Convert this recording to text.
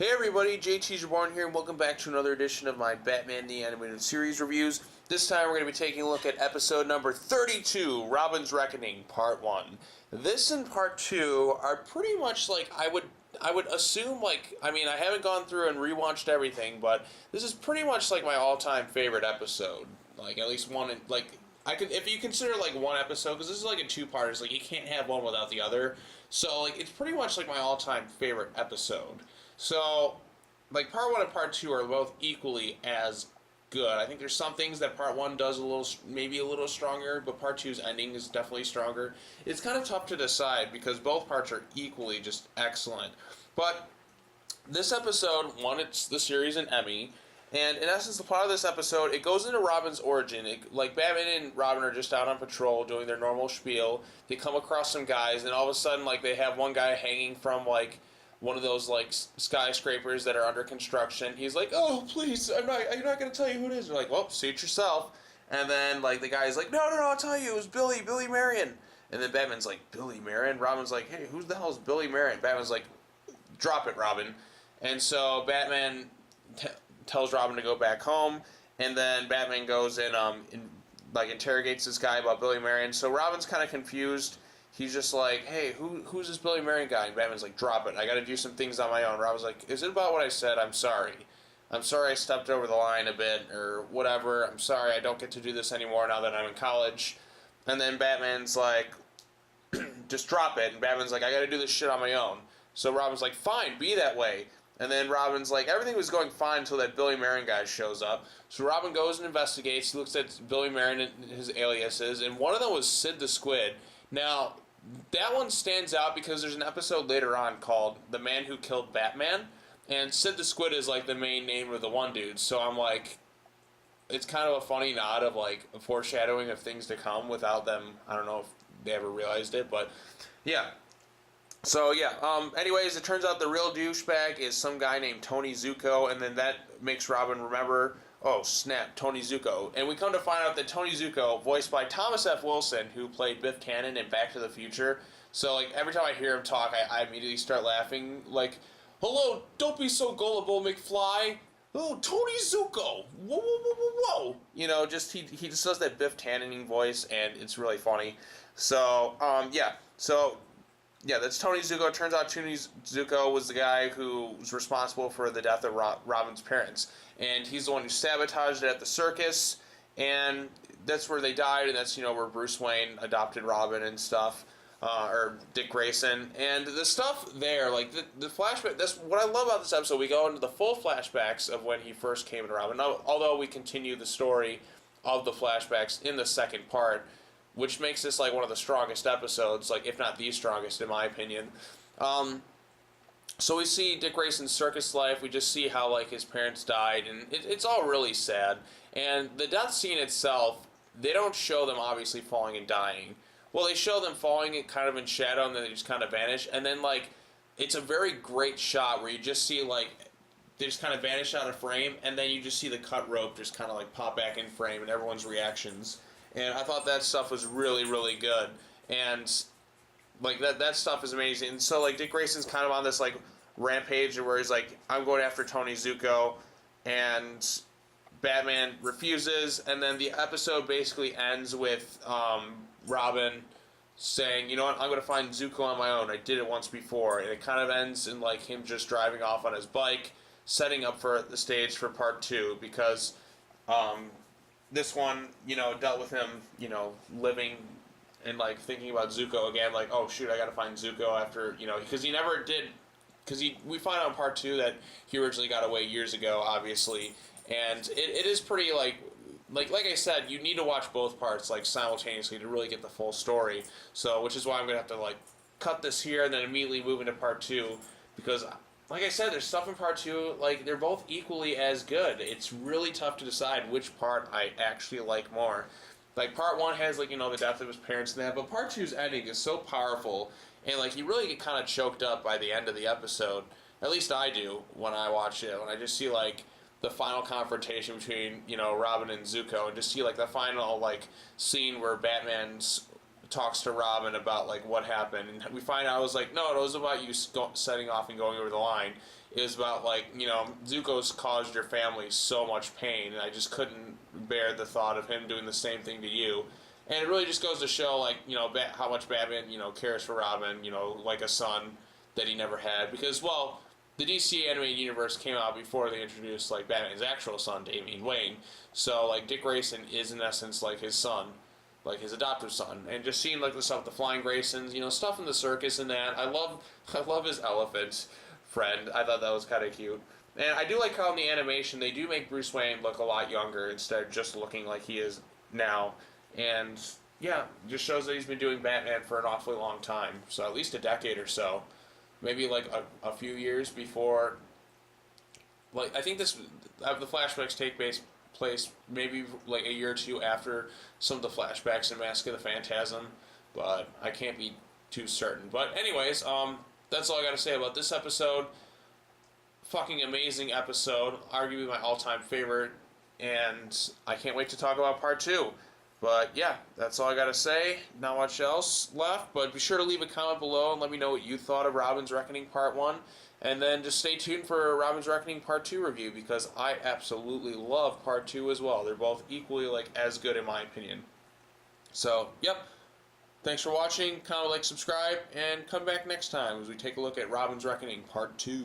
Hey everybody, JTISREBORN here, and welcome back to another edition of my Batman the Animated Series reviews. This time we're going to be taking a look at episode number 32, Robin's Reckoning, Part 1. This and Part 2 are pretty much like, I would assume, like, I mean, I haven't gone through and rewatched everything, but this is pretty much like my all-time favorite episode. Like, at least one, like, if you consider, like, one episode, because this is like a two-part, it's like, you can't have one without the other. So, like, it's pretty much like my all-time favorite episode. So, like, Part 1 and Part 2 are both equally as good. I think there's some things that Part 1 does maybe a little stronger, but Part 2's ending is definitely stronger. It's kind of tough to decide because both parts are equally just excellent. But this episode won the series an Emmy, and in essence, the plot of this episode, it goes into Robin's origin. Like, Batman and Robin are just out on patrol doing their normal spiel. They come across some guys, and all of a sudden, like, they have one guy hanging from, like, one of those, like, skyscrapers that are under construction. He's like, oh, please, I'm not going to tell you who it is. They're like, well, suit yourself. And then, like, the guy's like, no, I'll tell you, it was Billy Marin. And then Batman's like, Billy Marin? Robin's like, hey, who the hell is Billy Marin? Batman's like, drop it, Robin. And so Batman tells Robin to go back home, and then Batman goes and interrogates this guy about Billy Marin. So Robin's kind of confused. He's just like, hey, who's this Billy Marin guy? And Batman's like, drop it. I got to do some things on my own. Robin's like, is it about what I said? I'm sorry. I'm sorry I stepped over the line a bit or whatever. I'm sorry I don't get to do this anymore now that I'm in college. And then Batman's like, just drop it. And Batman's like, I got to do this shit on my own. So Robin's like, fine, be that way. And then Robin's like, everything was going fine until that Billy Marin guy shows up. So Robin goes and investigates. He looks at Billy Marin and his aliases. And one of them was Sid the Squid. Now, that one stands out because there's an episode later on called The Man Who Killed Batman, and Sid the Squid is, like, the main name of the one dude, so I'm like, it's kind of a funny nod of, like, a foreshadowing of things to come without them, I don't know if they ever realized it, but, yeah. So, yeah, anyways, it turns out the real douchebag is some guy named Tony Zucco, and then that makes Robin remember, oh, snap, Tony Zucco. And we come to find out that Tony Zucco, voiced by Thomas F. Wilson, who played Biff Tannen in Back to the Future. So, like, every time I hear him talk, I immediately start laughing. Like, hello, don't be so gullible, McFly. Oh, Tony Zucco. Whoa, whoa, whoa, whoa, whoa. You know, just, he just does that Biff Tannen voice, and it's really funny. So, yeah. So, yeah, that's Tony Zucco. It turns out Tony Zucco was the guy who was responsible for the death of Robin's parents. And he's the one who sabotaged it at the circus. And that's where they died, and that's, you know, where Bruce Wayne adopted Robin and stuff. Or Dick Grayson. And the stuff there, like, the flashback, that's what I love about this episode. We go into the full flashbacks of when he first came to Robin. Now, although we continue the story of the flashbacks in the second part, which makes this, like, one of the strongest episodes, like, if not the strongest, in my opinion. So we see Dick Grayson's circus life. We just see how, like, his parents died, and it's all really sad. And the death scene itself, they don't show them, obviously, falling and dying. Well, they show them falling kind of in shadow, and then they just kind of vanish. And then, like, it's a very great shot where you just see, like, they just kind of vanish out of frame, and then you just see the cut rope just kind of, like, pop back in frame, and everyone's reactions. And I thought that stuff was really, really good. And, like, that stuff is amazing. And so, like, Dick Grayson's kind of on this, like, rampage where he's like, I'm going after Tony Zucco. And Batman refuses. And then the episode basically ends with Robin saying, you know what, I'm going to find Zucco on my own. I did it once before. And it kind of ends in, like, him just driving off on his bike, setting up for the stage for part 2. Because this one, you know, dealt with him, you know, living and, like, thinking about Zucco again, like, oh, shoot, I gotta find Zucco after, you know, because he never did, because we find out in part 2 that he originally got away years ago, obviously, and it is pretty, like I said, you need to watch both parts, like, simultaneously to really get the full story, so, which is why I'm gonna have to, like, cut this here and then immediately move into part 2, because, like I said, there's stuff in part 2, like, they're both equally as good. It's really tough to decide which part I actually like more. Like, part 1 has, like, you know, the death of his parents and that, but part 2's ending is so powerful, and, like, you really get kind of choked up by the end of the episode. At least I do when I watch it, when I just see, like, the final confrontation between, you know, Robin and Zucco, and just see, like, the final, like, scene where Batman's talks to Robin about, like, what happened, and we find out, I was like, no, it was about you setting off and going over the line, it was about, like, you know, Zuko's caused your family so much pain, and I just couldn't bear the thought of him doing the same thing to you. And it really just goes to show, like, you know, how much Batman, you know, cares for Robin, you know, like a son that he never had. Because, well, the DC animated universe came out before they introduced, like, Batman's actual son, Damian Wayne. So, like, Dick Grayson is, in essence, like, his son, like his adoptive son. And just seeing, like, the stuff with the Flying Graysons, you know, stuff in the circus and that. I love his elephant friend. I thought that was kind of cute. And I do like how in the animation they do make Bruce Wayne look a lot younger instead of just looking like he is now. And yeah, just shows that he's been doing Batman for an awfully long time. So at least a decade or so. Maybe like a few years before. Like, I think the flashbacks take place maybe like a year or two after some of the flashbacks in Mask of the Phantasm. But I can't be too certain. But anyways, that's all I got to say about this episode. Fucking amazing episode. Arguably my all-time favorite. And I can't wait to talk about part 2. But yeah, that's all I got to say. Not much else left. But be sure to leave a comment below and let me know what you thought of Robin's Reckoning Part 1. And then just stay tuned for Robin's Reckoning Part 2 review, because I absolutely love Part 2 as well. They're both equally, like, as good in my opinion. So, yep. Thanks for watching. Comment, like, subscribe, and come back next time as we take a look at Robin's Reckoning Part 2.